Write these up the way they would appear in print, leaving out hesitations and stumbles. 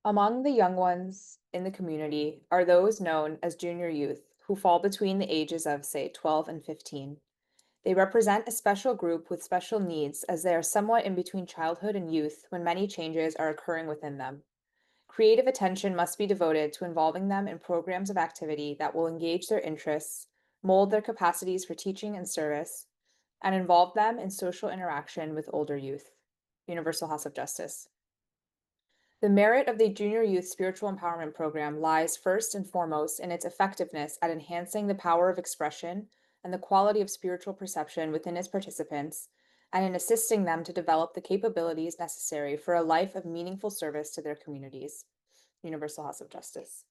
Among the young ones in the community are those known as junior youth, who fall between the ages of, say, 12 and 15. They represent a special group with special needs as they are somewhat in between childhood and youth when many changes are occurring within them. Creative attention must be devoted to involving them in programs of activity that will engage their interests, mold their capacities for teaching and service, and involve them in social interaction with older youth. Universal House of Justice. The merit of the Junior Youth Spiritual Empowerment Program lies first and foremost in its effectiveness at enhancing the power of expression and the quality of spiritual perception within its participants, and in assisting them to develop the capabilities necessary for a life of meaningful service to their communities. Universal House of Justice.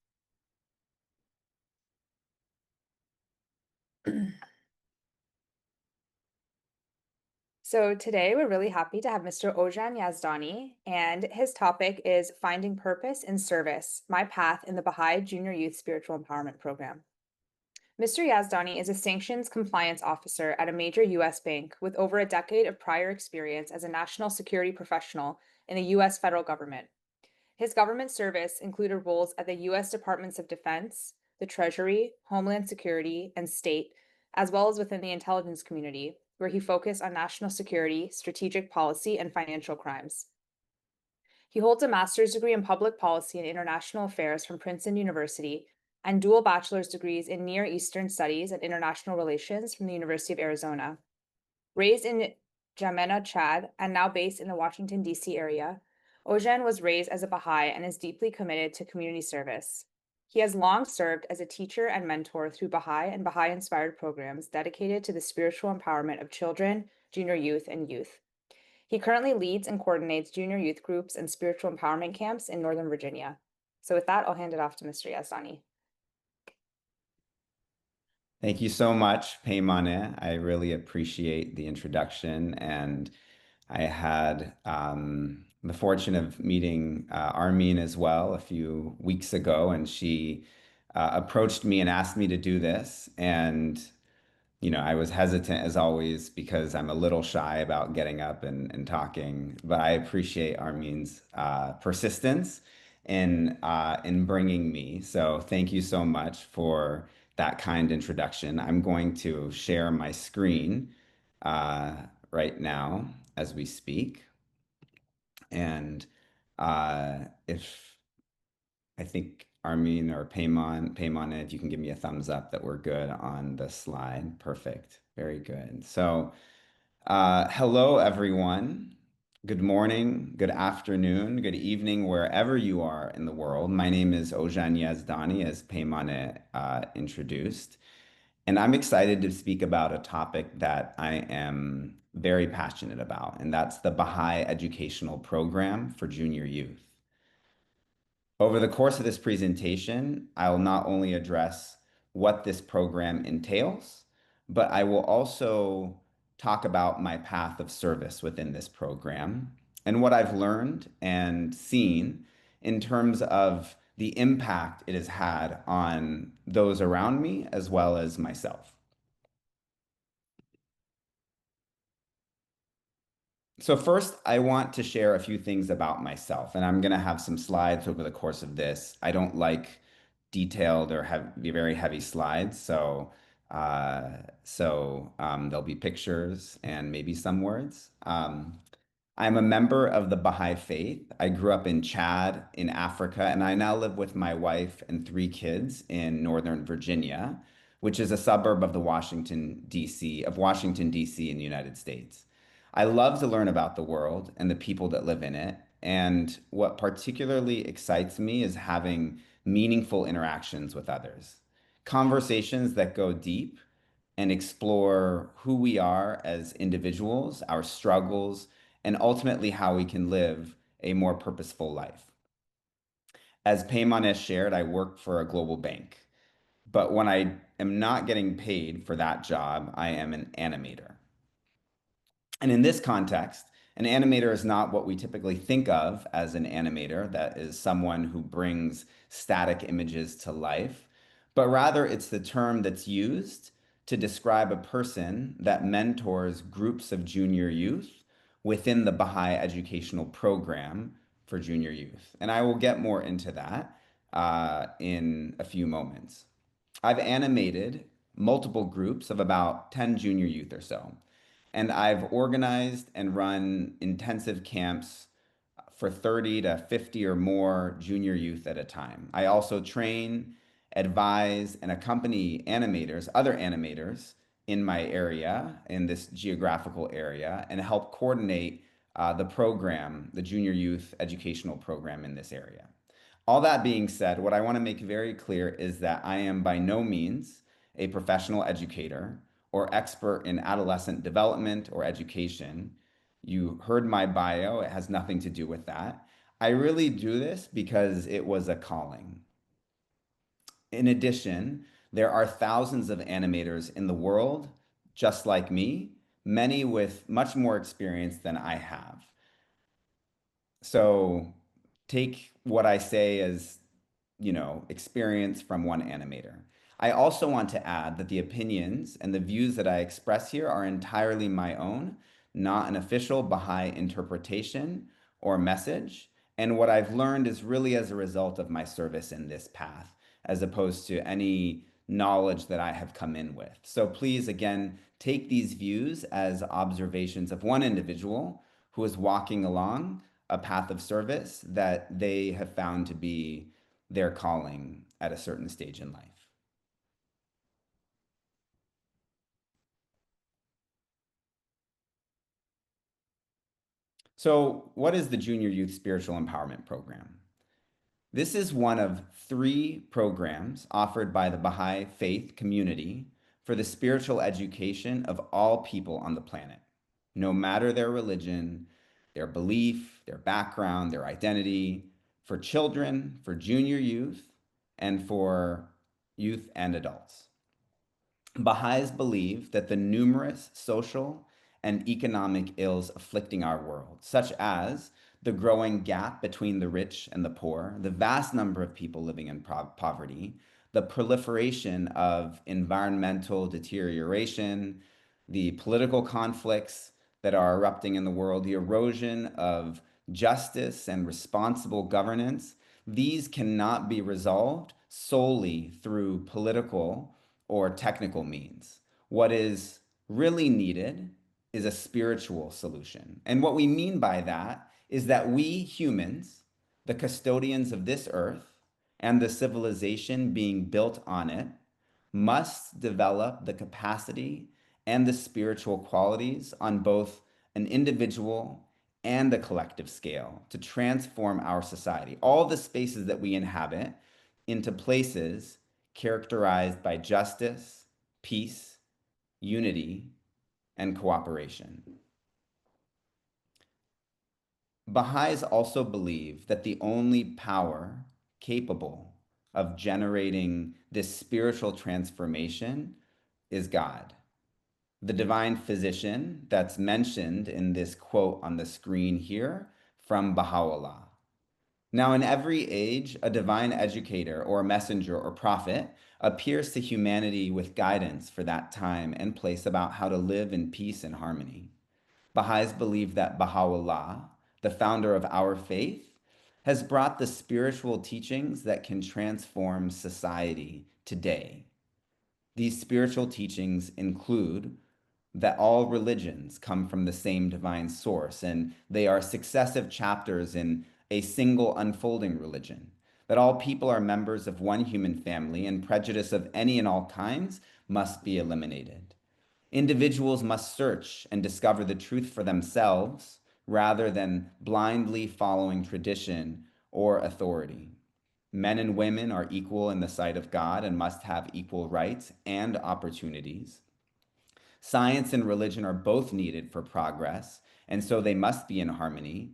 So today we're really happy to have Mr. Eugen Yazdani, and his topic is Finding Purpose in Service, My Path in the Baha'i Junior Youth Spiritual Empowerment Program. Mr. Yazdani is a sanctions compliance officer at a major U.S. bank with over a decade of prior experience as a national security professional in the U.S. federal government. His government service included roles at the U.S. Departments of Defense, the Treasury, Homeland Security, and State, as well as within the intelligence community, where he focused on national security, strategic policy, and financial crimes. He holds a master's degree in public policy and international affairs from Princeton University and dual bachelor's degrees in Near Eastern Studies and International Relations from the University of Arizona. Raised in Jamena, Chad, and now based in the Washington, D.C. area, Eugen was raised as a Baha'i and is deeply committed to community service. He has long served as a teacher and mentor through Baha'i and Baha'i-inspired programs dedicated to the spiritual empowerment of children, junior youth, and youth. He currently leads and coordinates junior youth groups and spiritual empowerment camps in Northern Virginia. So with that, I'll hand it off to Mr. Yazdani. Thank you so much, Peymane. I really appreciate the introduction. And I had the fortune of meeting Armin as well a few weeks ago, and she approached me and asked me to do this. And I was hesitant as always because I'm a little shy about getting up and talking, but I appreciate Armin's persistence in bringing me. So thank you so much for that kind introduction. I'm going to share my screen right now as we speak. And if I think Armin or Paymon, if you can give me a thumbs up that we're good on the slide. Perfect. Very good. So, hello, everyone. Good morning, good afternoon, good evening, wherever you are in the world. My name is Eugen Yazdani, as Paymane introduced. And I'm excited to speak about a topic that I am very passionate about, and that's the Baha'i Educational Program for Junior Youth. Over the course of this presentation, I'll not only address what this program entails, but I will also talk about my path of service within this program and what I've learned and seen in terms of the impact it has had on those around me as well as myself. So first, I want to share a few things about myself, and I'm going to have some slides over the course of this. I don't like detailed or very heavy slides, there'll be pictures and maybe some words. I'm a member of the Baha'i faith. I grew up in Chad, in Africa, and I now live with my wife and three kids in Northern Virginia, which is a suburb of Washington, D.C. in the United States. I love to learn about the world and the people that live in it. And what particularly excites me is having meaningful interactions with others, conversations that go deep and explore who we are as individuals, our struggles, and ultimately how we can live a more purposeful life. As Payman has shared, I work for a global bank, but when I am not getting paid for that job, I am an animator. And in this context, an animator is not what we typically think of as an animator, that is someone who brings static images to life, but rather it's the term that's used to describe a person that mentors groups of junior youth within the Baha'i educational program for junior youth. And I will get more into that in a few moments. I've animated multiple groups of about 10 junior youth or so. And I've organized and run intensive camps for 30 to 50 or more junior youth at a time. I also train, advise, and accompany animators, other animators in my area, in this geographical area, and help coordinate the program, the junior youth educational program in this area. All that being said, what I want to make very clear is that I am by no means a professional educator or expert in adolescent development or education. You heard my bio, it has nothing to do with that. I really do this because it was a calling. In addition, there are thousands of animators in the world just like me, many with much more experience than I have. So take what I say as, experience from one animator. I also want to add that the opinions and the views that I express here are entirely my own, not an official Baha'i interpretation or message. And what I've learned is really as a result of my service in this path, as opposed to any knowledge that I have come in with. So please, again, take these views as observations of one individual who is walking along a path of service that they have found to be their calling at a certain stage in life. So, what is the Junior Youth Spiritual Empowerment Program? This is one of 3 programs offered by the Baha'i faith community for the spiritual education of all people on the planet, no matter their religion, their belief, their background, their identity, for children, for junior youth, and for youth and adults. Baha'is believe that the numerous social and economic ills afflicting our world, such as the growing gap between the rich and the poor, the vast number of people living in poverty, the proliferation of environmental deterioration, the political conflicts that are erupting in the world, the erosion of justice and responsible governance, these cannot be resolved solely through political or technical means. What is really needed is a spiritual solution. And what we mean by that is that we humans, the custodians of this earth and the civilization being built on it, must develop the capacity and the spiritual qualities on both an individual and a collective scale to transform our society, all the spaces that we inhabit, into places characterized by justice, peace, unity, and cooperation. Baha'is also believe that the only power capable of generating this spiritual transformation is God. The divine physician that's mentioned in this quote on the screen here from Baha'u'llah. Now, in every age, a divine educator or messenger or prophet appears to humanity with guidance for that time and place about how to live in peace and harmony. Baha'is believe that Baha'u'llah, the founder of our faith, has brought the spiritual teachings that can transform society today. These spiritual teachings include that all religions come from the same divine source and they are successive chapters in a single unfolding religion, that all people are members of one human family and prejudice of any and all kinds must be eliminated. Individuals must search and discover the truth for themselves rather than blindly following tradition or authority. Men and women are equal in the sight of God and must have equal rights and opportunities. Science and religion are both needed for progress, and so they must be in harmony.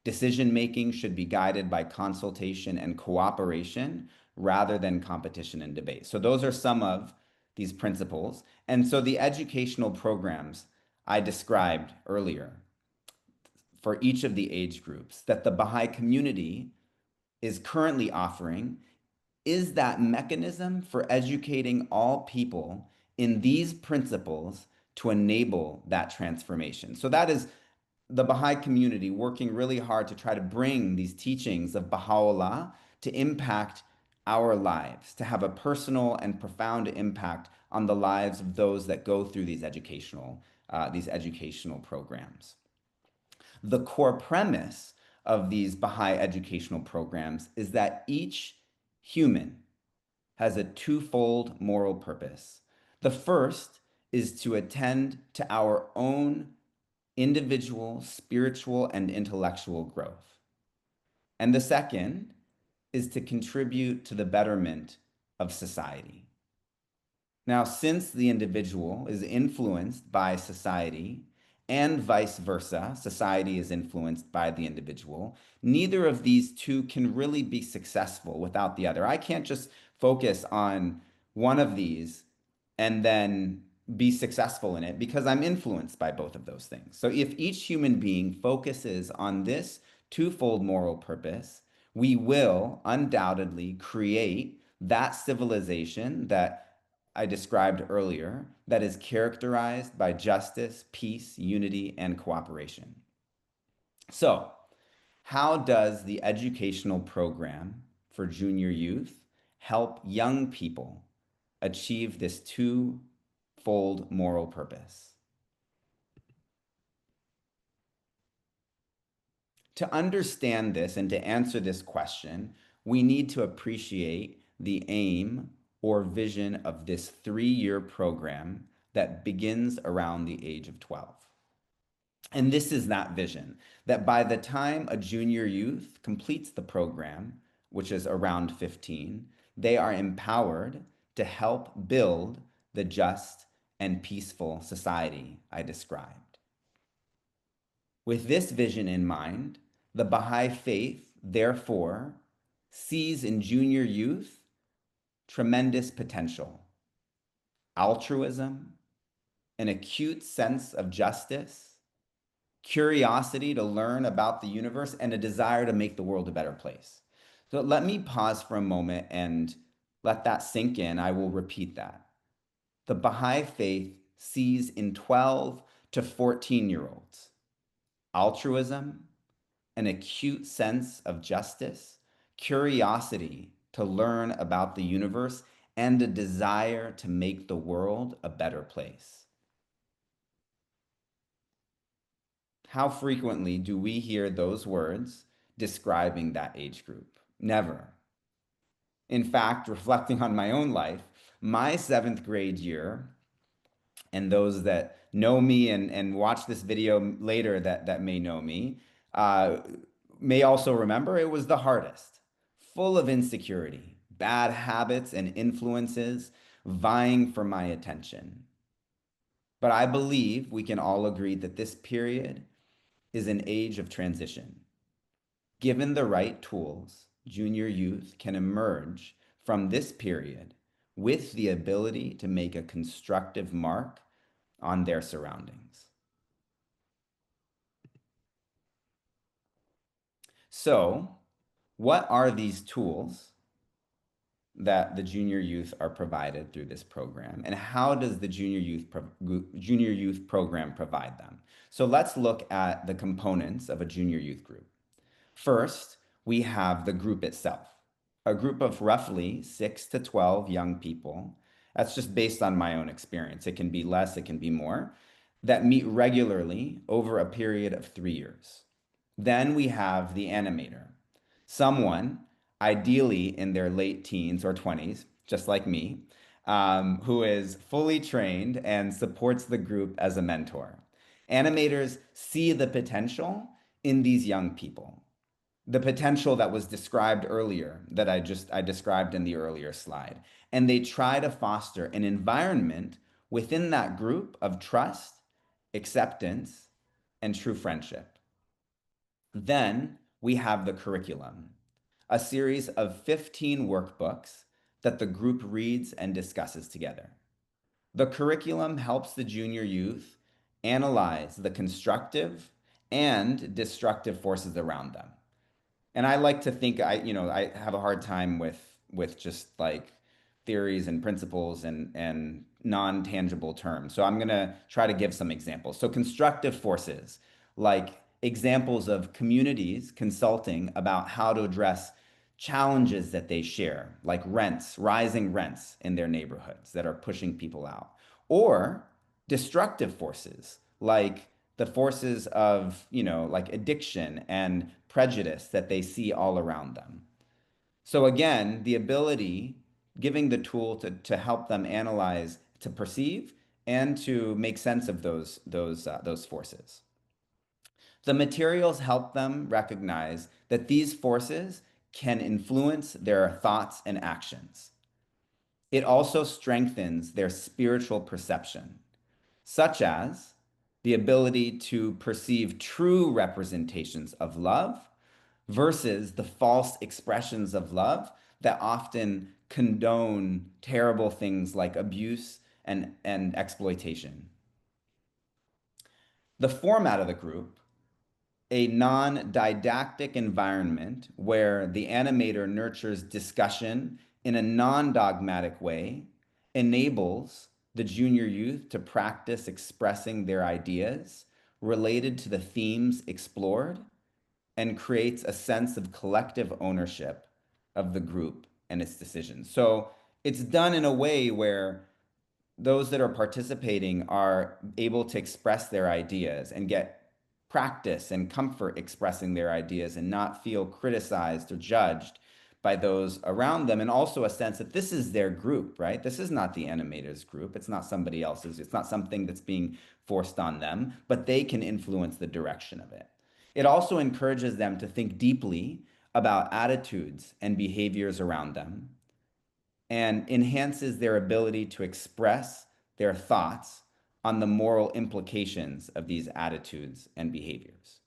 Decision making should be guided by consultation and cooperation rather than competition and debate. So, those are some of these principles. And so, the educational programs I described earlier for each of the age groups that the Baha'i community is currently offering is that mechanism for educating all people in these principles to enable that transformation. So that is the Baha'i community working really hard to try to bring these teachings of Baha'u'llah to impact our lives, to have a personal and profound impact on the lives of those that go through these educational programs. The core premise of these Baha'i educational programs is that each human has a twofold moral purpose. The first is to attend to our own individual, spiritual, and intellectual growth. And the second is to contribute to the betterment of society. Now, since the individual is influenced by society and vice versa, society is influenced by the individual, neither of these two can really be successful without the other. I can't just focus on one of these and then be successful in it because I'm influenced by both of those things. So if each human being focuses on this twofold moral purpose, we will undoubtedly create that civilization that I described earlier that is characterized by justice, peace, unity, and cooperation. So, how does the educational program for junior youth help young people achieve this twofold moral purpose? To understand this and to answer this question, we need to appreciate the aim or vision of this 3-year program that begins around the age of 12. And this is that vision that by the time a junior youth completes the program, which is around 15, they are empowered to help build the just and peaceful society I described. With this vision in mind, the Baha'i faith, therefore, sees in junior youth tremendous potential, altruism, an acute sense of justice, curiosity to learn about the universe, and a desire to make the world a better place. So let me pause for a moment and let that sink in. I will repeat that. The Baha'i faith sees in 12 to 14-year-olds altruism, an acute sense of justice, curiosity to learn about the universe, and a desire to make the world a better place. How frequently do we hear those words describing that age group? Never. In fact, reflecting on my own life, my 7th grade year, and those that know me and watch this video later that may know me, may also remember it was the hardest, full of insecurity, bad habits and influences vying for my attention. But I believe we can all agree that this period is an age of transition. Given the right tools, junior youth can emerge from this period with the ability to make a constructive mark on their surroundings. So, what are these tools that the junior youth are provided through this program, and how does the junior youth program provide them? So let's look at the components of a junior youth group. First, we have the group itself, a group of roughly 6 to 12 young people. That's just based on my own experience. It can be less, it can be more, that meet regularly over a period of 3 years. Then we have the animator, someone ideally in their late teens or 20s, just like me, who is fully trained and supports the group as a mentor. Animators see the potential in these young people, the potential that was described earlier, that I described in the earlier slide. And they try to foster an environment within that group of trust, acceptance, and true friendship. Then we have the curriculum, a series of 15 workbooks that the group reads and discusses together. The curriculum helps the junior youth analyze the constructive and destructive forces around them. And I like to think I have a hard time with just like theories and principles and non-tangible terms. So I'm going to try to give some examples. So constructive forces like examples of communities consulting about how to address challenges that they share, like rents, rising rents in their neighborhoods that are pushing people out, or destructive forces like the forces of, like addiction and prejudice that they see all around them. So again, the ability, giving the tool to help them analyze, to perceive, and to make sense of those forces. The materials help them recognize that these forces can influence their thoughts and actions. It also strengthens their spiritual perception, such as the ability to perceive true representations of love versus the false expressions of love that often condone terrible things like abuse and exploitation. The format of the group, a non-didactic environment where the animator nurtures discussion in a non-dogmatic way, enables the junior youth to practice expressing their ideas related to the themes explored, and creates a sense of collective ownership of the group and its decisions. So it's done in a way where those that are participating are able to express their ideas and get practice and comfort expressing their ideas and not feel criticized or judged by those around them. And also a sense that this is their group, right? This is not the animator's group. It's not somebody else's. It's not something that's being forced on them, but they can influence the direction of it. It also encourages them to think deeply about attitudes and behaviors around them and enhances their ability to express their thoughts on the moral implications of these attitudes and behaviors.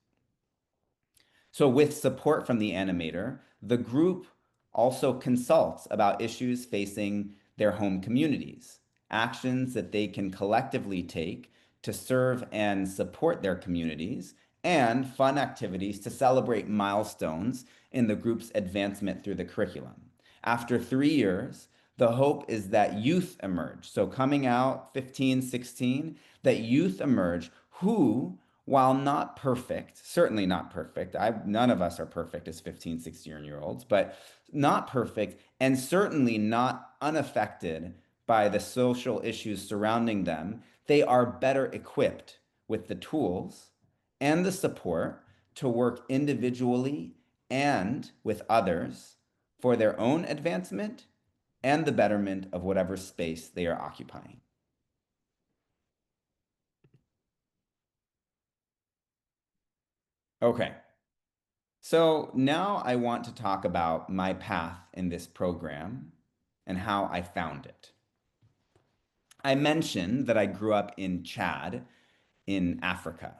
So, with support from the animator, the group also consults about issues facing their home communities, actions that they can collectively take to serve and support their communities, and fun activities to celebrate milestones in the group's advancement through the curriculum. After 3 years, the hope is that youth emerge. So coming out 15, 16, that youth emerge who, while not perfect, certainly not perfect, none of us are perfect as 15, 16-year-olds, but not perfect and certainly not unaffected by the social issues surrounding them, they are better equipped with the tools and the support to work individually and with others for their own advancement and the betterment of whatever space they are occupying. Okay, so now I want to talk about my path in this program and how I found it. I mentioned that I grew up in Chad in Africa,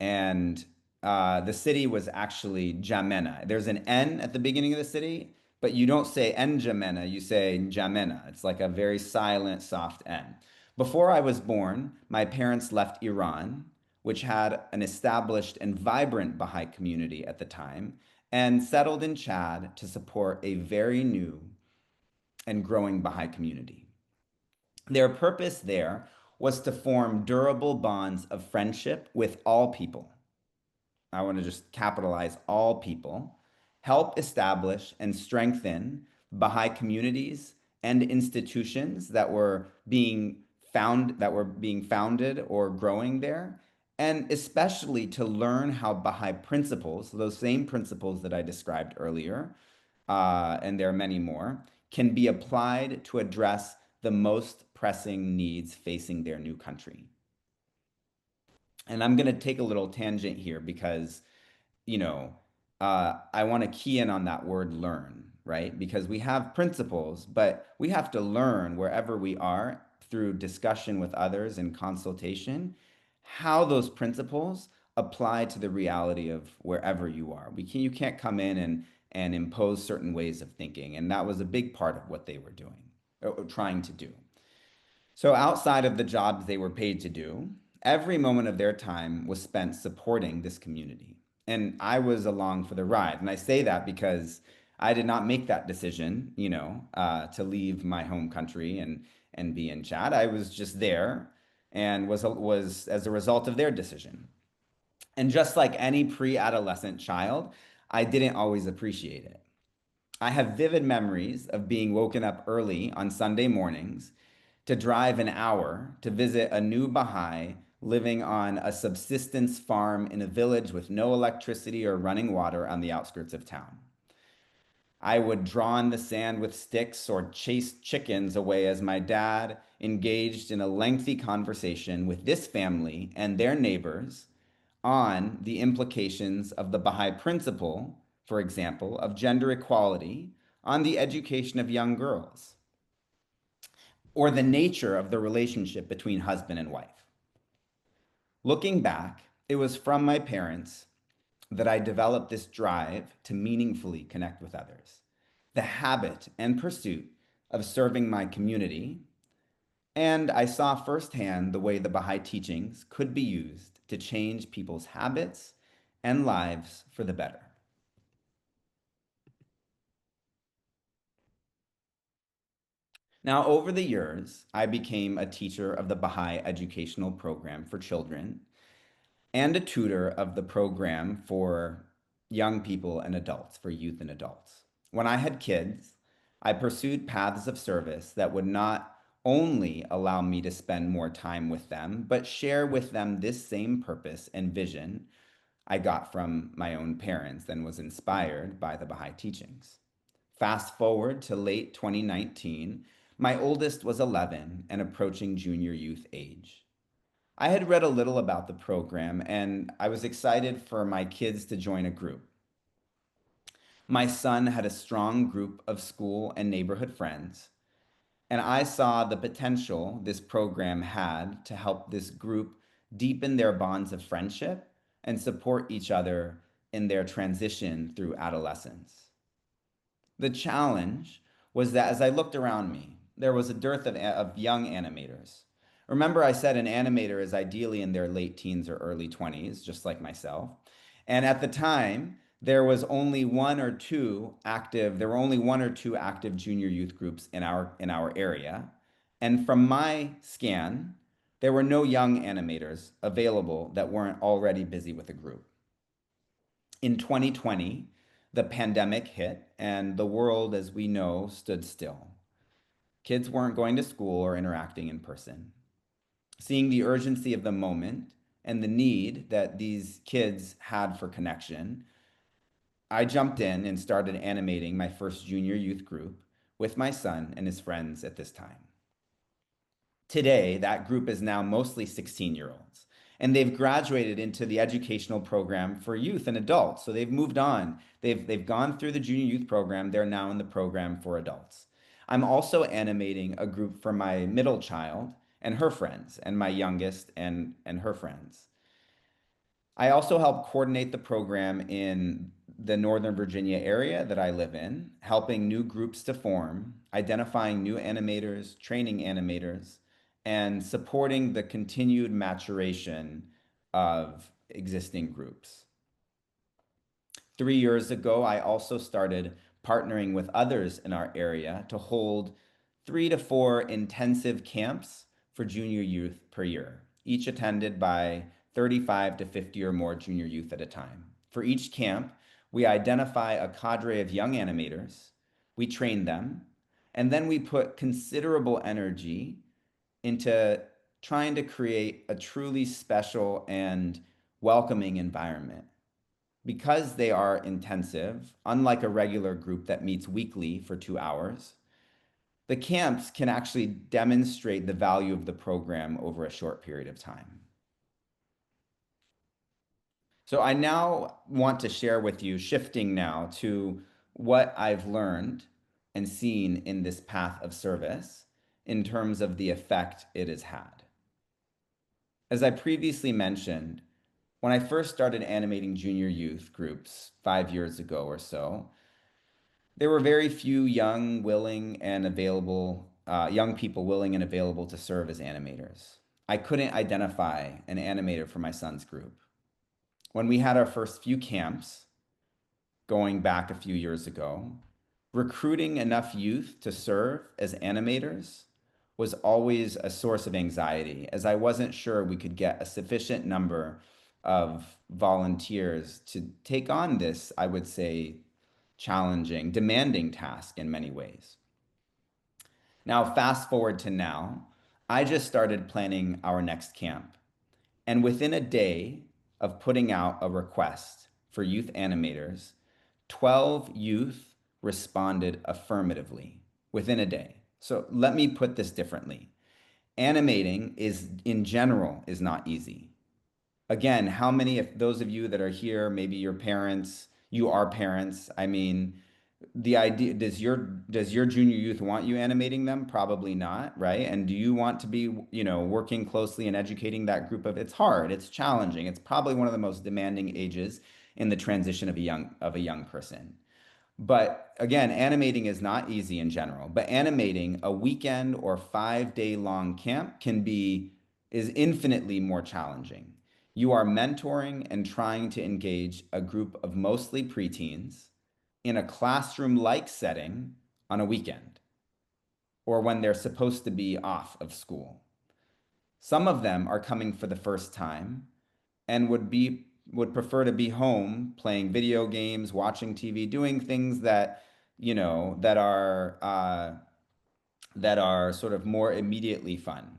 and the city was actually Jamena. There's an N at the beginning of the city, but you don't say N'Djamena, you say N'Djamena. It's like a very silent, soft N. Before I was born, my parents left Iran, which had an established and vibrant Baha'i community at the time, and settled in Chad to support a very new and growing Baha'i community. Their purpose there was to form durable bonds of friendship with all people. I want to just capitalize all people, help establish and strengthen Baha'i communities and institutions that were being founded or growing there, and especially to learn how Baha'i principles, those same principles that I described earlier, and there are many more, can be applied to address the most pressing needs facing their new country. And I'm going to take a little tangent here because, you know, I want to key in on that word learn, right? Because we have principles, but we have to learn wherever we are through discussion with others and consultation, how those principles apply to the reality of wherever you are. You can't come in and impose certain ways of thinking. And that was a big part of what they were doing, or trying to do. So outside of the jobs they were paid to do, every moment of their time was spent supporting this community. And I was along for the ride. And I say that because I did not make that decision, to leave my home country and be in Chad. I was just there and was as a result of their decision. And just like any pre-adolescent child, I didn't always appreciate it. I have vivid memories of being woken up early on Sunday mornings to drive an hour to visit a new Baha'i living on a subsistence farm in a village with no electricity or running water on the outskirts of town. I would draw in the sand with sticks or chase chickens away as my dad engaged in a lengthy conversation with this family and their neighbors on the implications of the Baha'i principle, for example, of gender equality on the education of young girls, or the nature of the relationship between husband and wife. Looking back, it was from my parents that I developed this drive to meaningfully connect with others, the habit and pursuit of serving my community, and I saw firsthand the way the Baha'i teachings could be used to change people's habits and lives for the better. Now, over the years, I became a teacher of the Baha'i educational program for children and a tutor of the program for young people and adults, for youth and adults. When I had kids, I pursued paths of service that would not only allow me to spend more time with them, but share with them this same purpose and vision I got from my own parents and was inspired by the Baha'i teachings. Fast forward to late 2019, my oldest was 11 and approaching junior youth age. I had read a little about the program and I was excited for my kids to join a group. My son had a strong group of school and neighborhood friends, and I saw the potential this program had to help this group deepen their bonds of friendship and support each other in their transition through adolescence. The challenge was that as I looked around me, there was a dearth of young animators. Remember, I said an animator is ideally in their late teens or early 20s, just like myself. And at the time, there were only one or two active junior youth groups in our area. And from my scan, there were no young animators available that weren't already busy with a group. In 2020, the pandemic hit and the world, as we know, stood still. Kids weren't going to school or interacting in person. Seeing the urgency of the moment and the need that these kids had for connection, I jumped in and started animating my first junior youth group with my son and his friends at this time. Today, that group is now mostly 16-year-olds, and they've graduated into the educational program for youth and adults. So they've moved on. They've gone through the junior youth program. They're now in the program for adults. I'm also animating a group for my middle child and her friends, and my youngest and her friends. I also help coordinate the program in the Northern Virginia area that I live in, helping new groups to form, identifying new animators, training animators, and supporting the continued maturation of existing groups. 3 years ago, I also started partnering with others in our area to hold 3 to 4 intensive camps for junior youth per year, each attended by 35 to 50 or more junior youth at a time. For each camp, we identify a cadre of young animators, we train them, and then we put considerable energy into trying to create a truly special and welcoming environment. Because they are intensive, unlike a regular group that meets weekly for 2 hours, the camps can actually demonstrate the value of the program over a short period of time. So I now want to share with you, shifting now to what I've learned and seen in this path of service in terms of the effect it has had. As I previously mentioned, when I first started animating junior youth groups 5 years ago or so, there were very few young people willing and available to serve as animators. I couldn't identify an animator for my son's group. When we had our first few camps, going back a few years ago, recruiting enough youth to serve as animators was always a source of anxiety, as I wasn't sure we could get a sufficient number of volunteers to take on this, I would say, challenging, demanding task in many ways. Now, fast forward to now, I just started planning our next camp. And within a day of putting out a request for youth animators, 12 youth responded affirmatively within a day. So let me put this differently. Animating is, in general, is not easy. Again, how many, if those of you that are here, maybe your parents, you are parents, I mean, the idea, does your junior youth want you animating them? Probably not, right? And do you want to be, working closely and educating that group of, it's hard, it's challenging. It's probably one of the most demanding ages in the transition of a young person. But again, animating is not easy in general, but animating a weekend or 5 day long camp is infinitely more challenging. You are mentoring and trying to engage a group of mostly preteens in a classroom-like setting on a weekend or when they're supposed to be off of school. Some of them are coming for the first time and would prefer to be home playing video games, watching TV, doing things that, that are sort of more immediately fun.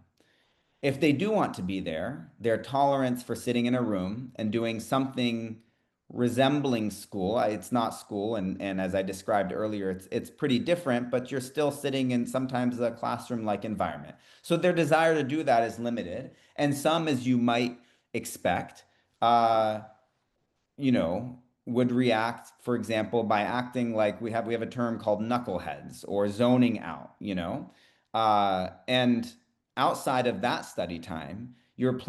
If they do want to be there, their tolerance for sitting in a room and doing something resembling school, it's not school, and as I described earlier, it's pretty different, but you're still sitting in sometimes a classroom-like environment. So their desire to do that is limited, and some, as you might expect, uh, would react, for example, by acting like we have a term called knuckleheads or zoning out. And outside of that study time, you're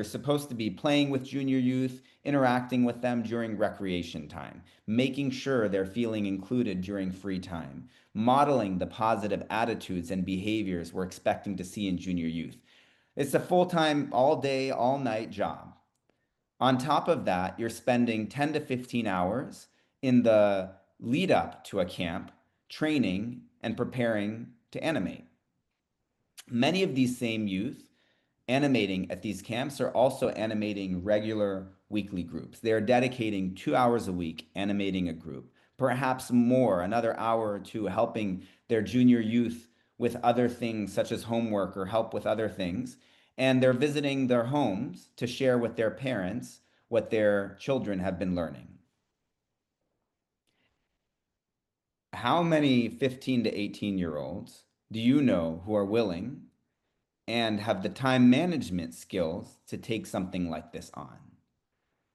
supposed to be playing with junior youth, interacting with them during recreation time, making sure they're feeling included during free time, modeling the positive attitudes and behaviors we're expecting to see in junior youth. It's a full-time, all day, all night job. On top of that, you're spending 10 to 15 hours in the lead up to a camp training and preparing to animate. Many of these same youth animating at these camps are also animating regular weekly groups. They are dedicating 2 hours a week animating a group, perhaps more, another hour or two, helping their junior youth with other things such as homework or help with other things. And they're visiting their homes to share with their parents what their children have been learning. How many 15 to 18-year-olds do you know who are willing and have the time management skills to take something like this on?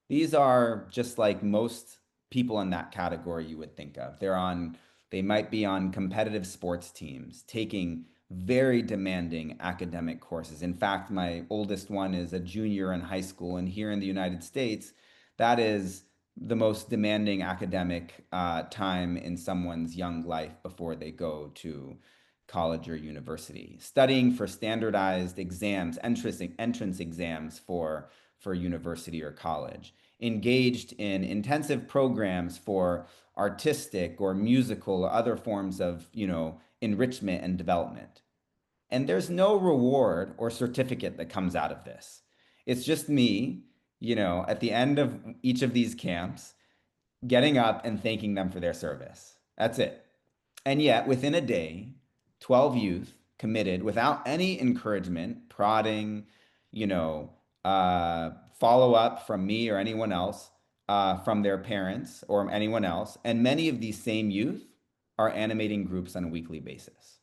These are just like most people in that category you would think of. They might be on competitive sports teams, taking very demanding academic courses. In fact, my oldest one is a junior in high school, and here in the United States, that is the most demanding academic time in someone's young life before they go to college or university. Studying for standardized exams, entrance exams for university or college, engaged in intensive programs for artistic or musical or other forms of, enrichment and development. And there's no reward or certificate that comes out of this. It's just me, at the end of each of these camps, getting up and thanking them for their service. That's it. And yet, within a day, 12 youth committed without any encouragement, prodding, follow up from me or anyone else, from their parents or anyone else. And many of these same youth are animating groups on a weekly basis.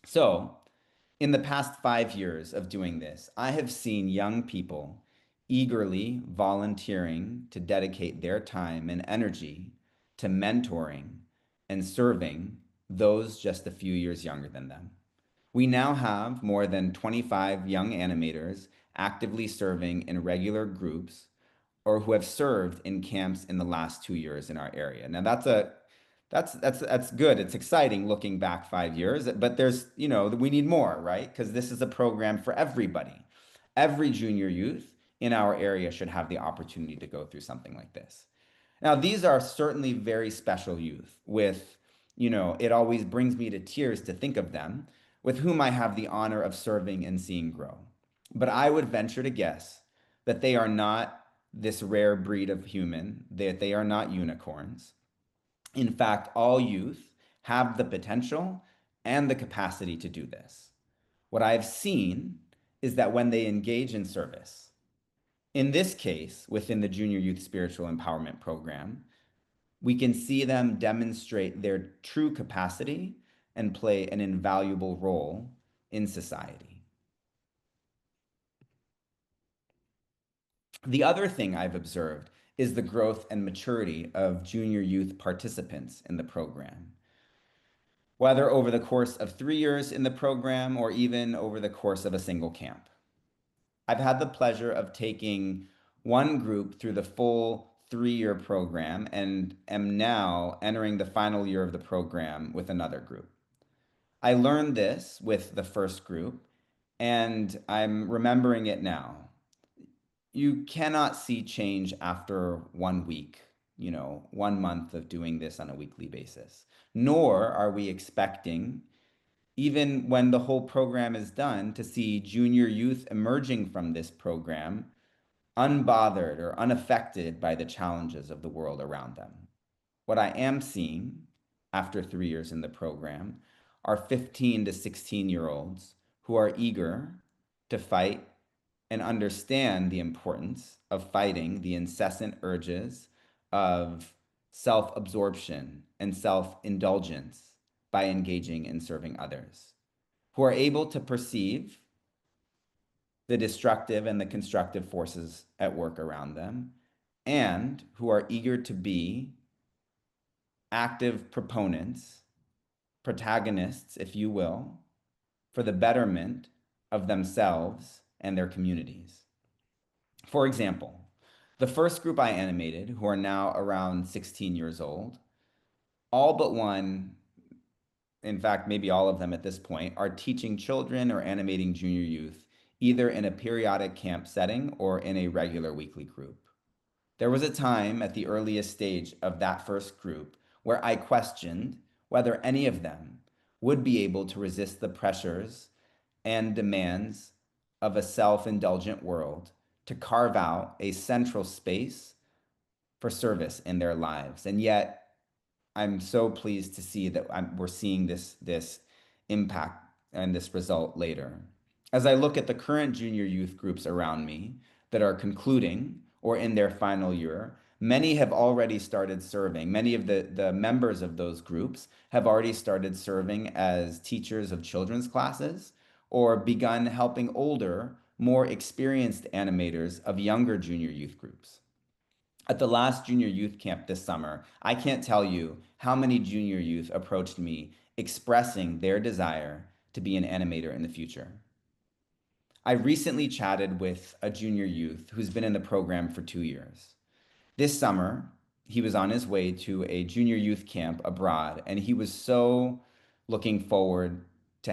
So, in the past 5 years of doing this, I have seen young people eagerly volunteering to dedicate their time and energy to mentoring and serving those just a few years younger than them. We now have more than 25 young animators actively serving in regular groups or who have served in camps in the last 2 years in our area. Now that's good. It's exciting looking back 5 years, but we need more, right? Because this is a program for everybody. Every junior youth in our area should have the opportunity to go through something like this. Now, these are certainly very special youth with, it always brings me to tears to think of them, with whom I have the honor of serving and seeing grow. But I would venture to guess that they are not this rare breed of human, that they are not unicorns. In fact, all youth have the potential and the capacity to do this. What I've seen is that when they engage in service, in this case, within the Junior Youth Spiritual Empowerment Program, we can see them demonstrate their true capacity and play an invaluable role in society. The other thing I've observed is the growth and maturity of junior youth participants in the program, whether over the course of 3 years in the program or even over the course of a single camp. I've had the pleasure of taking one group through the full 3 year program and am now entering the final year of the program with another group. I learned this with the first group, and I'm remembering it now. You cannot see change after 1 week, 1 month of doing this on a weekly basis. Nor are we expecting, even when the whole program is done, to see junior youth emerging from this program unbothered or unaffected by the challenges of the world around them. What I am seeing after 3 years in the program are 15 to 16-year-olds who are eager to fight and understand the importance of fighting the incessant urges of self-absorption and self-indulgence by engaging in serving others, who are able to perceive the destructive and the constructive forces at work around them, and who are eager to be active proponents, protagonists, if you will, for the betterment of themselves and their communities. For example, the first group I animated, who are now around 16 years old, all but one, in fact, maybe all of them at this point, are teaching children or animating junior youth, either in a periodic camp setting or in a regular weekly group. There was a time at the earliest stage of that first group where I questioned whether any of them would be able to resist the pressures and demands of a self-indulgent world to carve out a central space for service in their lives. And yet, I'm so pleased to see that we're seeing this impact and this result later. As I look at the current junior youth groups around me that are concluding or in their final year, many have already started serving. Many of the members of those groups have already started serving as teachers of children's classes or begun helping older, more experienced animators of younger junior youth groups. At the last junior youth camp this summer, I can't tell you how many junior youth approached me expressing their desire to be an animator in the future. I recently chatted with a junior youth who's been in the program for 2 years. This summer, he was on his way to a junior youth camp abroad, and he was so looking forward to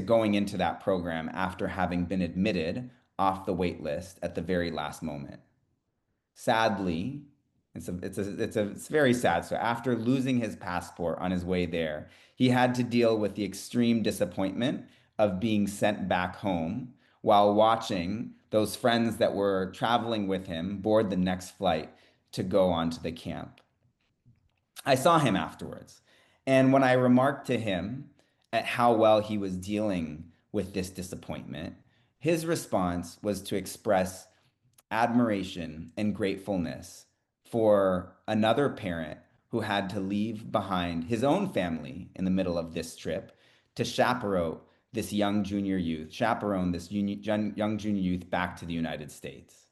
going into that program after having been admitted off the wait list at the very last moment. Sadly, it's very sad. So after losing his passport on his way there, he had to deal with the extreme disappointment of being sent back home while watching those friends that were traveling with him board the next flight to go on to the camp. I saw him afterwards, and when I remarked to him at how well he was dealing with this disappointment, his response was to express admiration and gratefulness for another parent who had to leave behind his own family in the middle of this trip to chaperone this young junior youth, young junior youth back to the United States.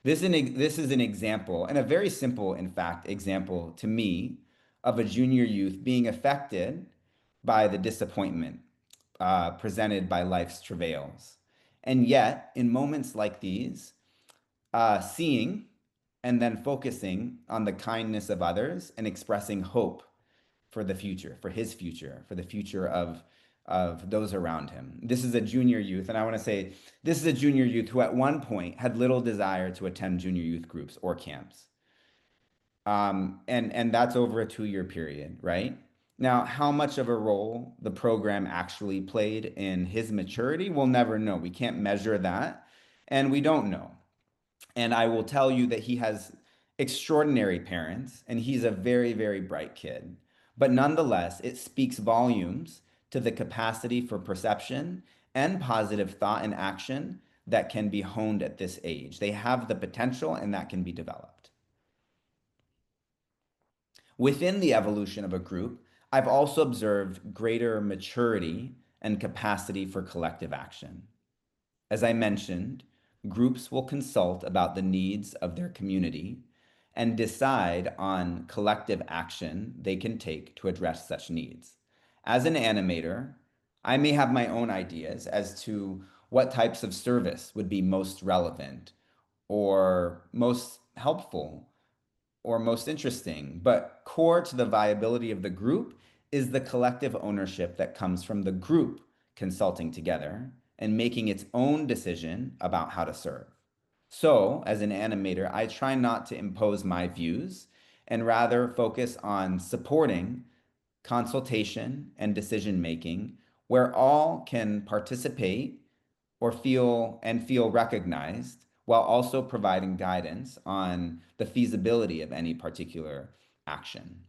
This is an example, and a very simple, in fact, example to me of a junior youth being affected by the disappointment presented by life's travails. And yet, in moments like these, seeing and then focusing on the kindness of others and expressing hope for the future, for his future, for the future of those around him. This is a junior youth, and I want to say this is a junior youth who at one point had little desire to attend junior youth groups or camps. And that's over a 2 year period, right? Now, how much of a role the program actually played in his maturity, we'll never know. We can't measure that, and we don't know. And I will tell you that he has extraordinary parents, and he's a very, very bright kid. But nonetheless, it speaks volumes to the capacity for perception and positive thought and action that can be honed at this age. They have the potential, and that can be developed. Within the evolution of a group, I've also observed greater maturity and capacity for collective action. As I mentioned, groups will consult about the needs of their community and decide on collective action they can take to address such needs. As an animator, I may have my own ideas as to what types of service would be most relevant or most helpful or most interesting, but core to the viability of the group is the collective ownership that comes from the group consulting together and making its own decision about how to serve. So, as an animator, I try not to impose my views and rather focus on supporting consultation and decision making where all can participate or feel recognized while also providing guidance on the feasibility of any particular action.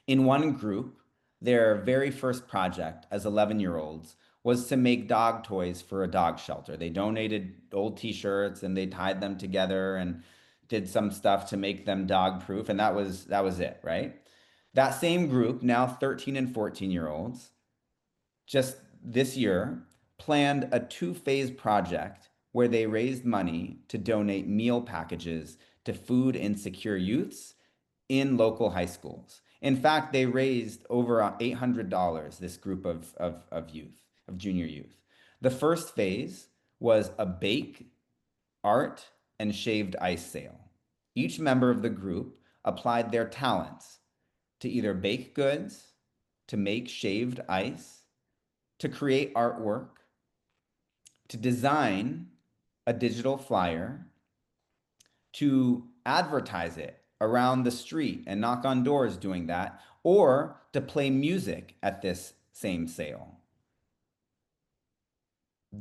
In one group, their very first project as 11-year-olds was to make dog toys for a dog shelter. They donated old t-shirts and they tied them together and did some stuff to make them dog proof, and that was it, right? That same group, now 13 and 14-year-olds, just this year planned a two-phase project where they raised money to donate meal packages to food insecure youths in local high schools. In fact, they raised over $800, this group of youth, of junior youth. The first phase was a bake, art, and shaved ice sale. Each member of the group applied their talents to either bake goods, to make shaved ice, to create artwork, to design a digital flyer, to advertise it around the street and knock on doors doing that, or to play music at this same sale.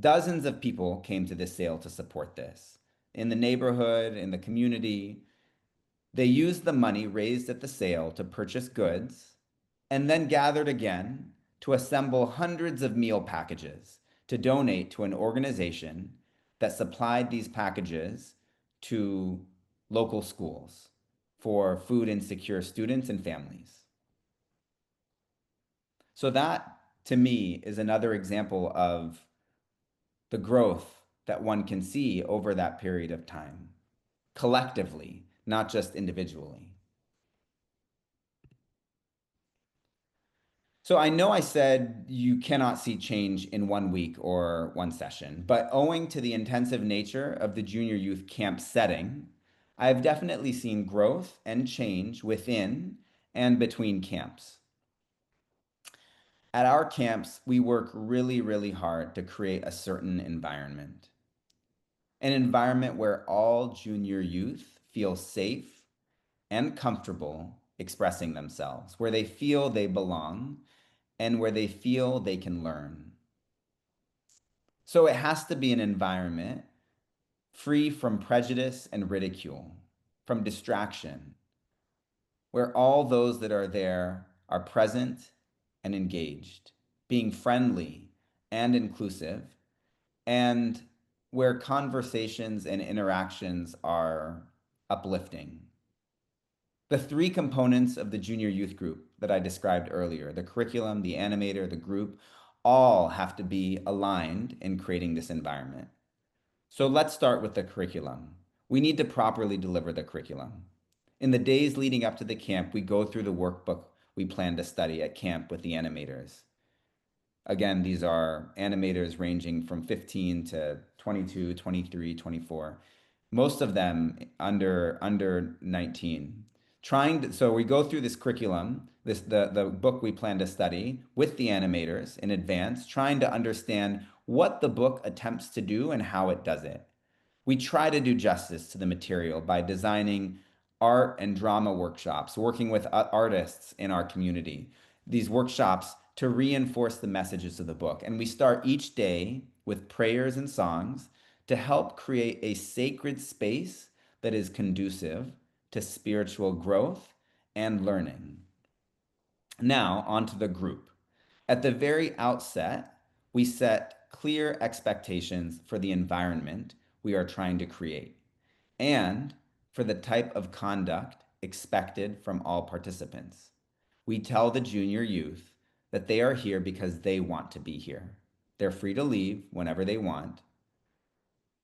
Dozens of people came to this sale to support this. In the neighborhood, in the community, they used the money raised at the sale to purchase goods and then gathered again to assemble hundreds of meal packages to donate to an organization that supplied these packages to local schools for food insecure students and families. So that, to me, is another example of the growth that one can see over that period of time, collectively, not just individually. So I know I said you cannot see change in 1 week or one session, but owing to the intensive nature of the junior youth camp setting, I've definitely seen growth and change within and between camps. At our camps, we work really, really hard to create a certain environment. An environment where all junior youth feel safe and comfortable expressing themselves, where they feel they belong and where they feel they can learn. So it has to be an environment free from prejudice and ridicule, from distraction, where all those that are there are present and engaged, being friendly and inclusive, and where conversations and interactions are uplifting. The three components of the junior youth group that I described earlier, the curriculum, the animator, the group, all have to be aligned in creating this environment. So let's start with the curriculum. We need to properly deliver the curriculum. In the days leading up to the camp, we go through the workbook we plan to study at camp with the animators. Again, these are animators ranging from 15 to 22, 23, 24. Most of them under 19. So we go through this curriculum, the book we plan to study with the animators in advance, trying to understand what the book attempts to do and how it does it. We try to do justice to the material by designing art and drama workshops, working with artists in our community, these workshops to reinforce the messages of the book. And we start each day with prayers and songs to help create a sacred space that is conducive to spiritual growth and learning. Now, onto the group. At the very outset, we set clear expectations for the environment we are trying to create and for the type of conduct expected from all participants. We tell the junior youth that they are here because they want to be here. They're free to leave whenever they want,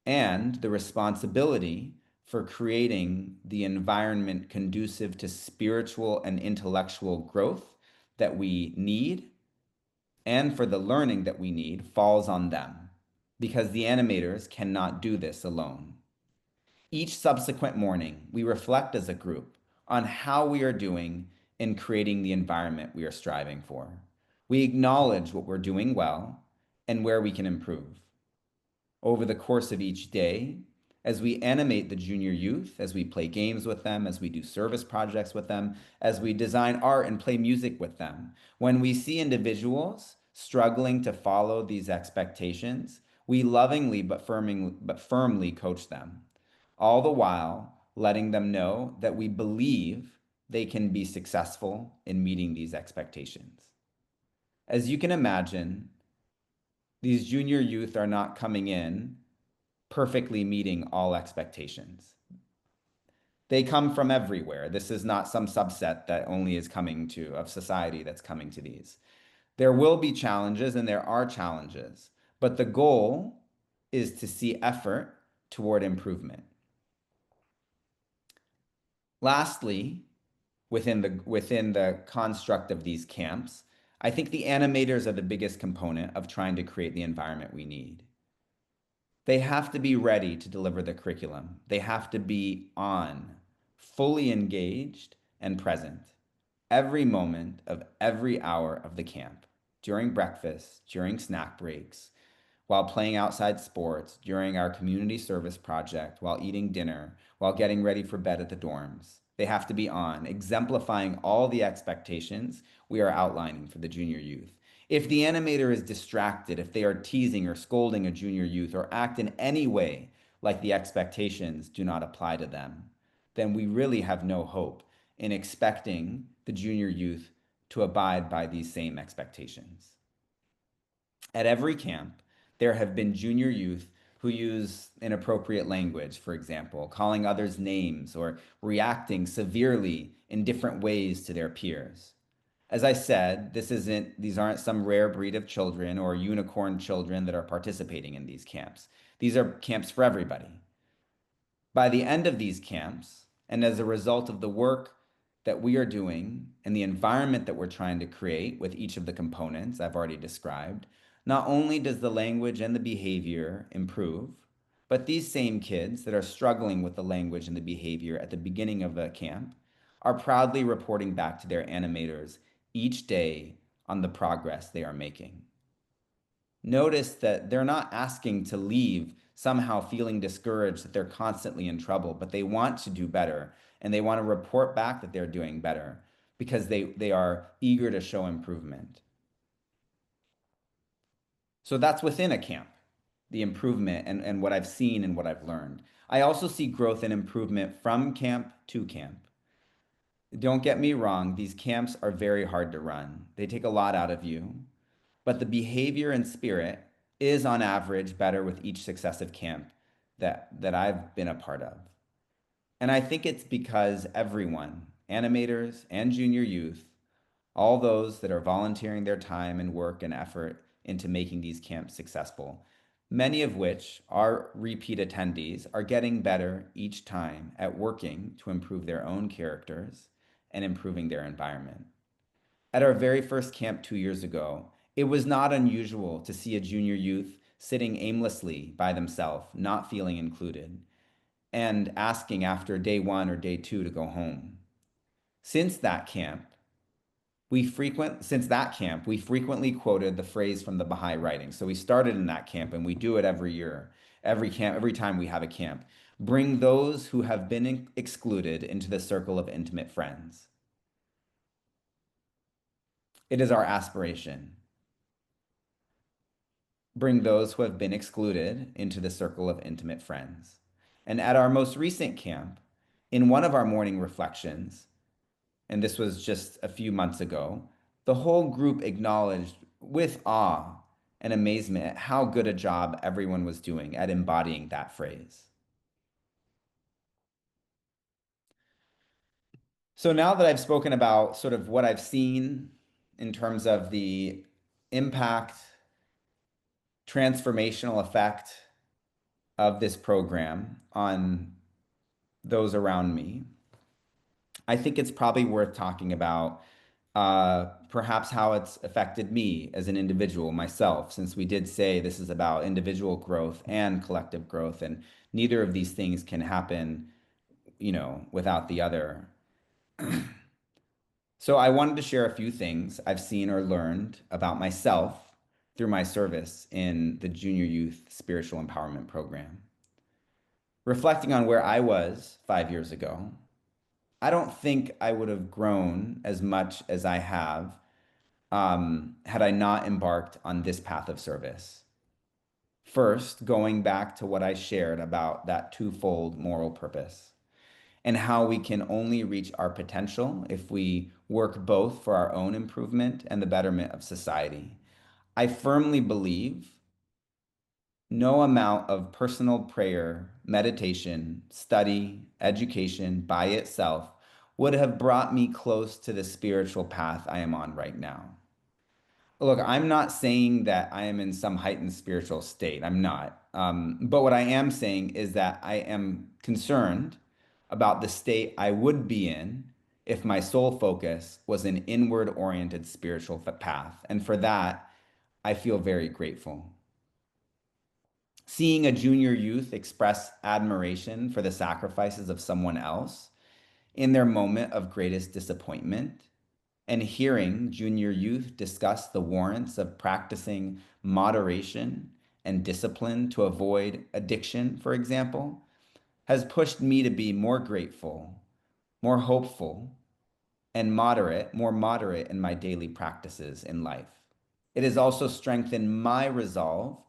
and the responsibility for creating the environment conducive to spiritual and intellectual growth that we need and for the learning that we need falls on them because the animators cannot do this alone. Each subsequent morning, we reflect as a group on how we are doing in creating the environment we are striving for. We acknowledge what we're doing well and where we can improve. Over the course of each day, as we animate the junior youth, as we play games with them, as we do service projects with them, as we design art and play music with them, when we see individuals struggling to follow these expectations, we lovingly but firmly coach them, all the while letting them know that we believe they can be successful in meeting these expectations. As you can imagine, these junior youth are not coming in perfectly meeting all expectations. They come from everywhere. This is not some subset that only is coming to of society that's coming to these. There will be challenges and there are challenges, but the goal is to see effort toward improvement. Lastly, within the construct of these camps, I think the animators are the biggest component of trying to create the environment we need. They have to be ready to deliver the curriculum. They have to be on, fully engaged and present every moment of every hour of the camp, during breakfast, during snack breaks, while playing outside sports, during our community service project, while eating dinner, while getting ready for bed at the dorms. They have to be on, exemplifying all the expectations we are outlining for the junior youth. If the animator is distracted, if they are teasing or scolding a junior youth or act in any way like the expectations do not apply to them, then we really have no hope in expecting the junior youth to abide by these same expectations. At every camp, there have been junior youth who use inappropriate language, for example, calling others names or reacting severely in different ways to their peers. As I said, these aren't some rare breed of children or unicorn children that are participating in these camps. These are camps for everybody. By the end of these camps, and as a result of the work that we are doing and the environment that we're trying to create with each of the components I've already described, not only does the language and the behavior improve, but these same kids that are struggling with the language and the behavior at the beginning of the camp are proudly reporting back to their animators each day on the progress they are making. Notice that they're not asking to leave somehow feeling discouraged that they're constantly in trouble, but they want to do better and they want to report back that they're doing better because they are eager to show improvement. So that's within a camp, the improvement and what I've seen and what I've learned. I also see growth and improvement from camp to camp. Don't get me wrong, these camps are very hard to run. They take a lot out of you, but the behavior and spirit is on average better with each successive camp that I've been a part of. And I think it's because everyone, animators and junior youth, all those that are volunteering their time and work and effort into making these camps successful, many of which are repeat attendees, are getting better each time at working to improve their own characters and improving their environment. At our very first camp 2 years ago, it was not unusual to see a junior youth sitting aimlessly by themselves, not feeling included, and asking after day 1 or day 2 to go home. Since that camp, we frequently quoted the phrase from the Baha'i writing. So we started in that camp and we do it every year, every time we have a camp. Bring those who have been excluded into the circle of intimate friends. It is our aspiration. Bring those who have been excluded into the circle of intimate friends. And at our most recent camp, in one of our morning reflections, and this was just a few months ago, the whole group acknowledged with awe and amazement at how good a job everyone was doing at embodying that phrase. So now that I've spoken about sort of what I've seen in terms of the impact, transformational effect of this program on those around me, I think it's probably worth talking about perhaps how it's affected me as an individual, myself, since we did say this is about individual growth and collective growth, and neither of these things can happen, without the other. So I wanted to share a few things I've seen or learned about myself through my service in the Junior Youth Spiritual Empowerment Program. Reflecting on where I was 5 years ago, I don't think I would have grown as much as I have had I not embarked on this path of service. First, going back to what I shared about that twofold moral purpose and how we can only reach our potential if we work both for our own improvement and the betterment of society. I firmly believe no amount of personal prayer, meditation, study, education by itself would have brought me close to the spiritual path I am on right now. Look, I'm not saying that I am in some heightened spiritual state. I'm not. But what I am saying is that I am concerned about the state I would be in if my sole focus was an inward oriented spiritual path. And for that, I feel very grateful. Seeing a junior youth express admiration for the sacrifices of someone else in their moment of greatest disappointment, and hearing junior youth discuss the warrants of practicing moderation and discipline to avoid addiction, for example, has pushed me to be more grateful, more hopeful, and more moderate in my daily practices in life. It has also strengthened my resolve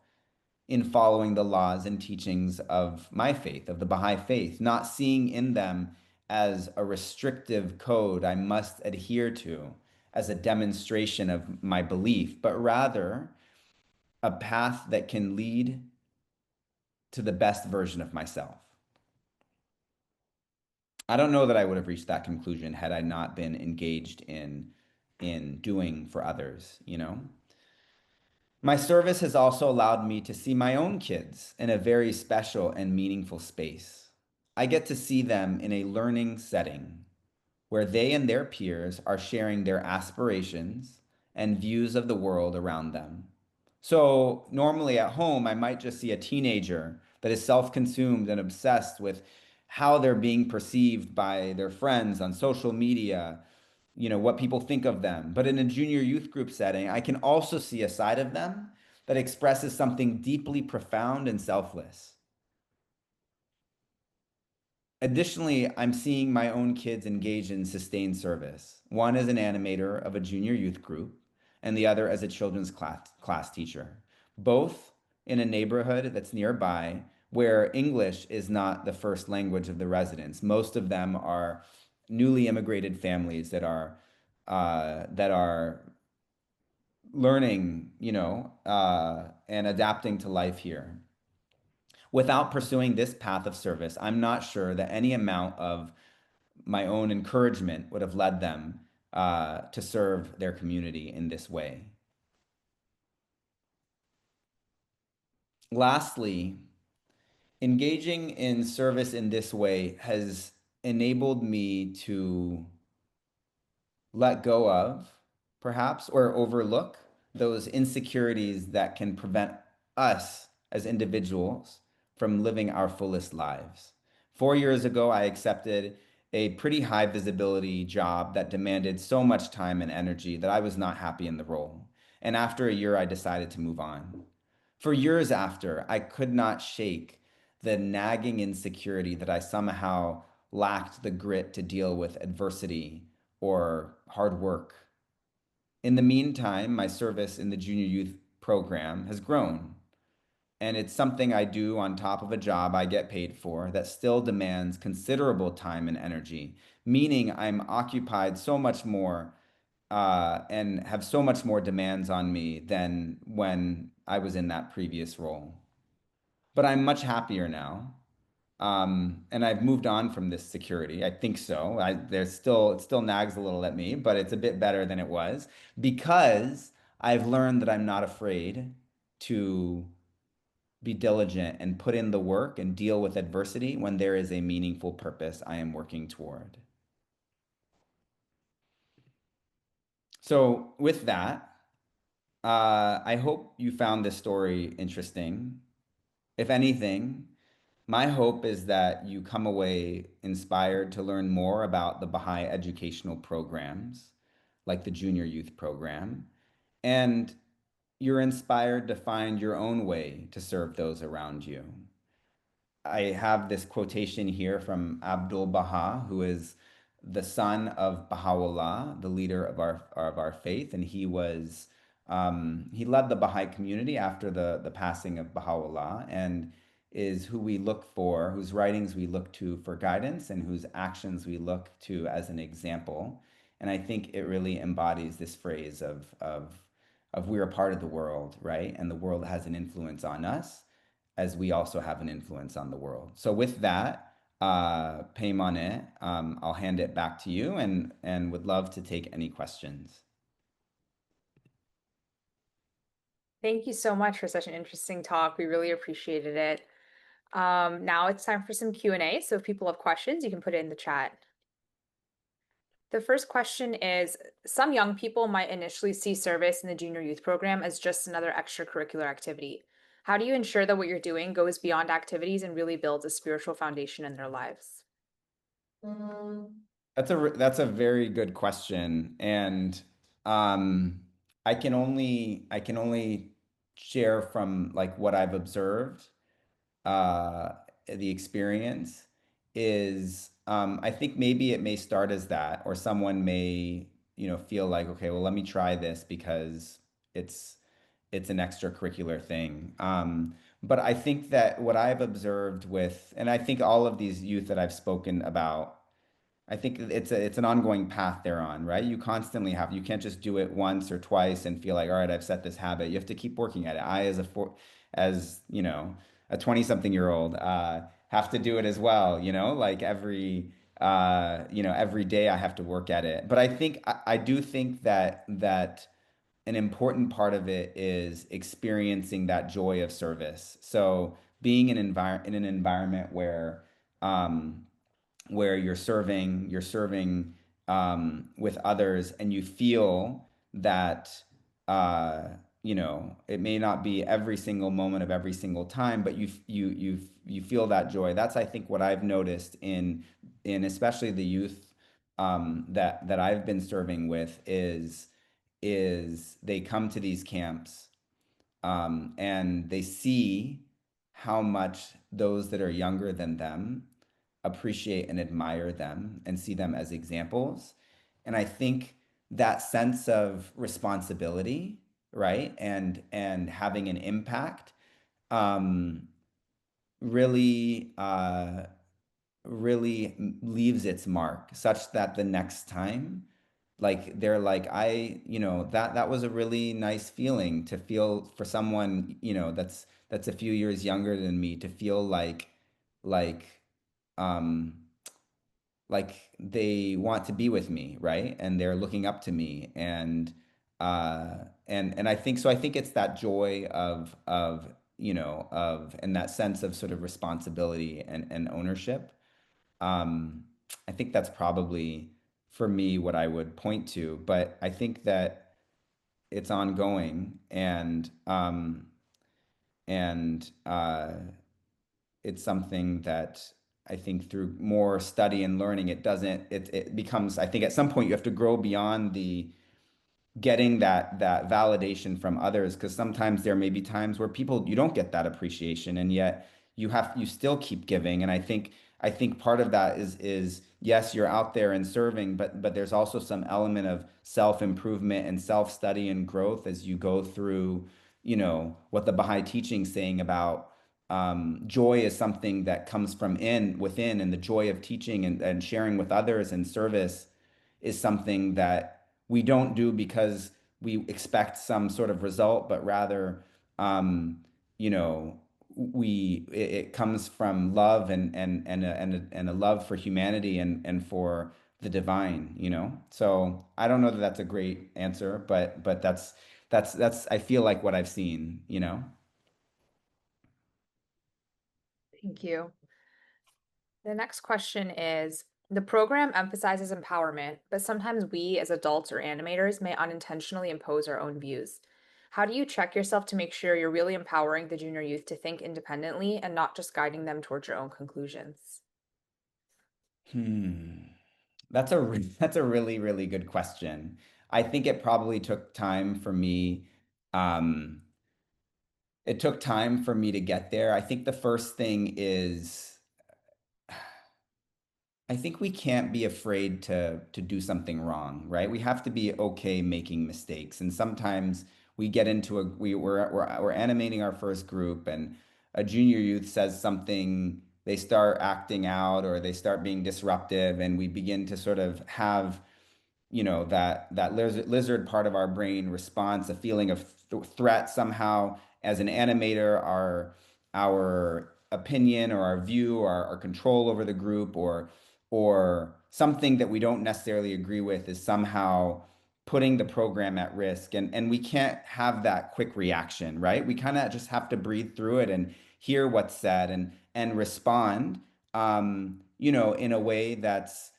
in following the laws and teachings of my faith, of the Baha'i faith, not seeing in them as a restrictive code I must adhere to as a demonstration of my belief, but rather a path that can lead to the best version of myself. I don't know that I would have reached that conclusion had I not been engaged in doing for others. My service has also allowed me to see my own kids in a very special and meaningful space. I get to see them in a learning setting where they and their peers are sharing their aspirations and views of the world around them. So, normally at home, I might just see a teenager that is self consumed and obsessed with how they're being perceived by their friends on social media, what people think of them. But in a junior youth group setting, I can also see a side of them that expresses something deeply profound and selfless. Additionally, I'm seeing my own kids engage in sustained service. One as an animator of a junior youth group, and the other as a children's class teacher. Both in a neighborhood that's nearby where English is not the first language of the residents. Most of them are newly immigrated families that are learning, and adapting to life here. Without pursuing this path of service, I'm not sure that any amount of my own encouragement would have led them to serve their community in this way. Lastly, engaging in service in this way has enabled me to let go of, perhaps, or overlook those insecurities that can prevent us as individuals from living our fullest lives. 4 years ago, I accepted a pretty high visibility job that demanded so much time and energy that I was not happy in the role. And after a year, I decided to move on. For years after, I could not shake the nagging insecurity that I somehow lacked the grit to deal with adversity or hard work. In the meantime, my service in the junior youth program has grown. And it's something I do on top of a job I get paid for that still demands considerable time and energy, meaning I'm occupied so much more and have so much more demands on me than when I was in that previous role. But I'm much happier now. And I've moved on from this security. I think so. It still nags a little at me, but it's a bit better than it was because I've learned that I'm not afraid to be diligent and put in the work and deal with adversity when there is a meaningful purpose I am working toward. So, with that, I hope you found this story interesting. If anything, my hope is that you come away inspired to learn more about the Baha'i educational programs, like the Junior Youth Program, and you're inspired to find your own way to serve those around you. I have this quotation here from Abdul Baha, who is the son of Baha'u'llah, the leader of our faith, and he led the Baha'i community after the passing of Baha'u'llah, and is who we look for, whose writings we look to for guidance, and whose actions we look to as an example. And I think it really embodies this phrase of we're a part of the world, right? And the world has an influence on us as we also have an influence on the world. So with that, Peymane, I'll hand it back to you and would love to take any questions. Thank you so much for such an interesting talk. We really appreciated it. Now it's time for some Q&A. So if people have questions, you can put it in the chat. The first question is, some young people might initially see service in the junior youth program as just another extracurricular activity. How do you ensure that what you're doing goes beyond activities and really builds a spiritual foundation in their lives? That's a very good question, and um, I can only share from like what I've observed. The experience is I think maybe it may start as that, or someone may, feel like, okay, well, let me try this because it's it's an extracurricular thing. But I think that what I've observed with, and I think all of these youth that I've spoken about, I think it's an ongoing path they're on, right? You can't just do it once or twice and feel like, all right, I've set this habit. You have to keep working at it. As a 20-something-year-old, have to do it as well, like every day I have to work at it. But I do think that an important part of it is experiencing that joy of service. So being in an environment um, where you're serving with others, and you feel that it may not be every single moment of every single time, but you feel that joy. That's I think what I've noticed in especially the youth that I've been serving with is they come to these camps and they see how much those that are younger than them appreciate and admire them and see them as examples. And I think that sense of responsibility, right, and having an impact um, really really leaves its mark, such that the next time, like they're like, that was a really nice feeling to feel for someone, that's a few years younger than me, to feel like um like they want to be with me, right? And they're looking up to me, and I think it's that joy of and that sense of sort of responsibility and ownership. um, I think that's probably for me what I would point to, but I think that it's ongoing, and it's something that I think through more study and learning, it becomes, I think at some point you have to grow beyond the getting that validation from others, because sometimes there may be times where people you don't get that appreciation, and yet you still keep giving. And I think part of that is yes, you're out there and serving, but there's also some element of self-improvement and self-study and growth as you go through, what the Baha'i teaching saying about joy is something that comes from within, and the joy of teaching and sharing with others and service is something that we don't do because we expect some sort of result, but rather, um, you know, it comes from love and a love for humanity and for the divine. So I don't know that that's a great answer, but that's I feel like what I've seen. Thank you. The next question is, the program emphasizes empowerment, but sometimes we as adults or animators may unintentionally impose our own views. How do you check yourself to make sure you're really empowering the junior youth to think independently and not just guiding them towards your own conclusions? Hmm. That's a really, really good question. I think it probably took time for me. Um, it took time for me to get there. I think the first thing is I think we can't be afraid to do something wrong, right? We have to be okay making mistakes. And sometimes we get into we're animating our first group and a junior youth says something, they start acting out or they start being disruptive, and we begin to sort of have that lizard part of our brain response, a feeling of threat somehow. As an animator, our opinion or our view or our control over the group or something that we don't necessarily agree with is somehow putting the program at risk, and we can't have that quick reaction, right? We kind of just have to breathe through it and hear what's said and respond, in a way that's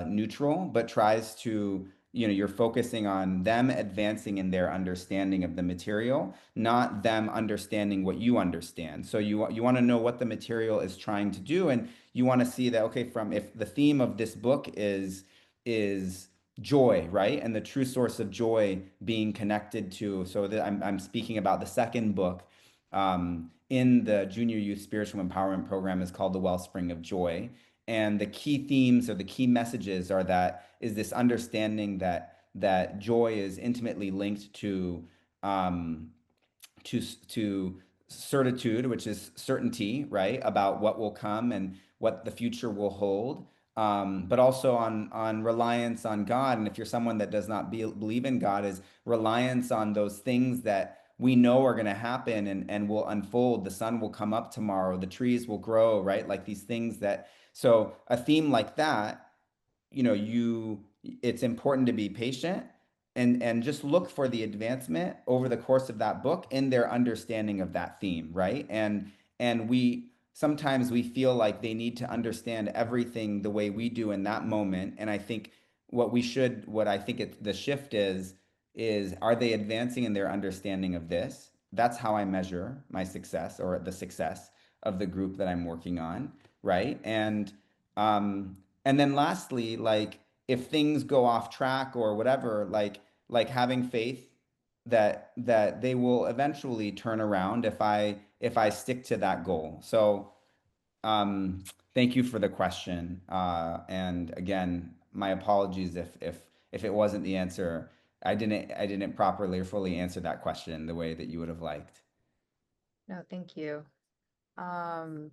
neutral, but tries to, you're focusing on them advancing in their understanding of the material, not them understanding what you understand. So you want to know what the material is trying to do, and you want to see that, okay, from if the theme of this book is joy, right? And the true source of joy being connected to, so that I'm speaking about the second book in the Junior Youth Spiritual Empowerment Program is called The Wellspring of Joy. And the key themes or the key messages are that is this understanding that joy is intimately linked um, to certitude, which is certainty, right, about what will come and what the future will hold. But also on reliance on God. And if you're someone that does not believe in God, is reliance on those things that we know are going to happen and will unfold. The sun will come up tomorrow, the trees will grow, right? Like these things that, so a theme like that, it's important to be patient and just look for the advancement over the course of that book in their understanding of that theme, right? And we sometimes we feel like they need to understand everything the way we do in that moment. And I think what I think the shift is are they advancing in their understanding of this? That's how I measure my success or the success of the group that I'm working on, right? Um and then lastly, like if things go off track or whatever, like having faith that they will eventually turn around if I stick to that goal. So um, thank you for the question. And again, my apologies if it wasn't the answer. I didn't properly or fully answer that question the way that you would have liked. No, thank you. Um,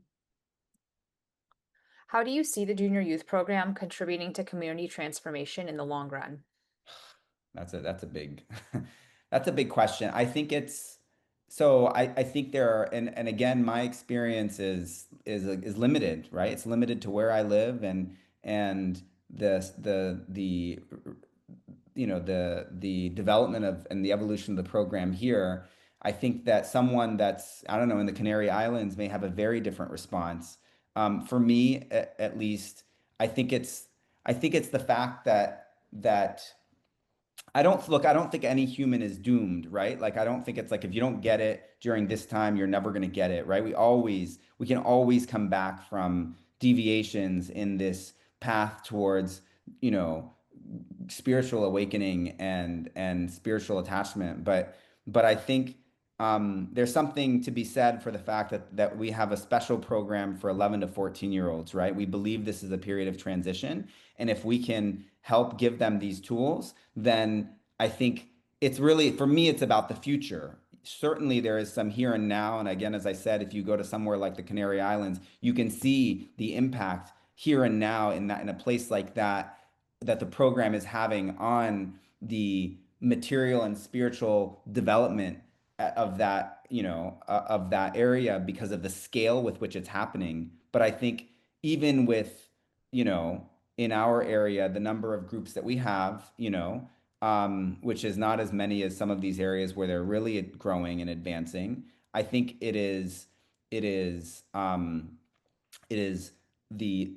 how do you see the junior youth program contributing to community transformation in the long run? That's a big that's a big question. I think it's so I think there are, and again my experience is limited, right? It's limited to where I live and the development of and the evolution of the program here. I think that someone that's, I don't know, in the Canary Islands may have a very different response. For me, at least, I think it's I think it's the fact that I don't think any human is doomed, right? Like, I don't think it's like if you don't get it during this time, you're never going to get it, right? We can always come back from deviations in this path towards, you know, spiritual awakening and spiritual attachment. But I think there's something to be said for the fact that we have a special program for 11 to 14-year-olds, right? We believe this is a period of transition. And if we can help give them these tools, then I think it's really, for me, it's about the future. Certainly, there is some here and now. And again, as I said, if you go to somewhere like the Canary Islands, you can see the impact here and now in a place like that, that the program is having on the material and spiritual development of that, of that area because of the scale with which it's happening. But I think even with, you know, in our area, the number of groups that we have, which is not as many as some of these areas where they're really growing and advancing. I think it is, it is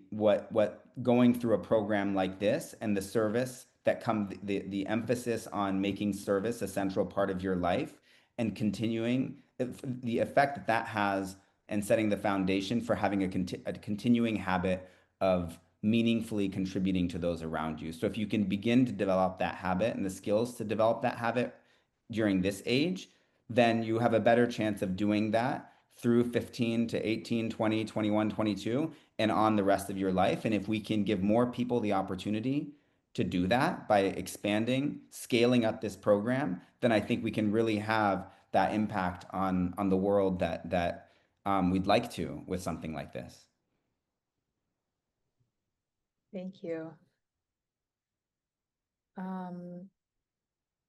what going through a program like this and the service that come the emphasis on making service a central part of your life and continuing the effect that that has and setting the foundation for having a continuing habit of meaningfully contributing to those around you. So if you can begin to develop that habit and the skills to develop that habit during this age, then you have a better chance of doing that through 15 to 18, 20, 21, 22, and on the rest of your life. And if we can give more people the opportunity to do that by expanding, scaling up this program, then I think we can really have that impact on the world that we'd like to with something like this. Thank you.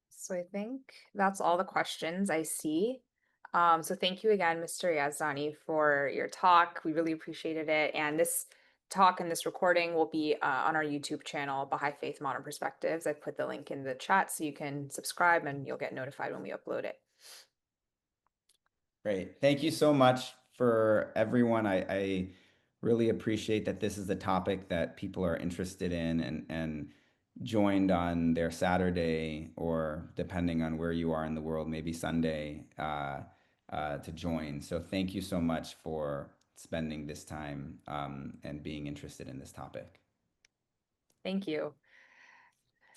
So I think that's all the questions I see. So thank you again, Mr. Yazdani, for your talk. We really appreciated it. And this talk and this recording will be on our YouTube channel, Baha'i Faith Modern Perspectives. I've put the link in the chat so you can subscribe and you'll get notified when we upload it. Great. Thank you so much for everyone. I really appreciate that this is a topic that people are interested in and joined on their Saturday, or depending on where you are in the world, maybe Sunday, to join. So thank you so much for spending this time and being interested in this topic. Thank you.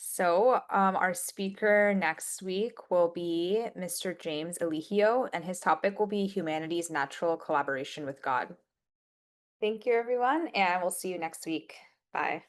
So our speaker next week will be Mr. James Eligio, and his topic will be humanity's natural collaboration with God. Thank you, everyone, and we'll see you next week. Bye.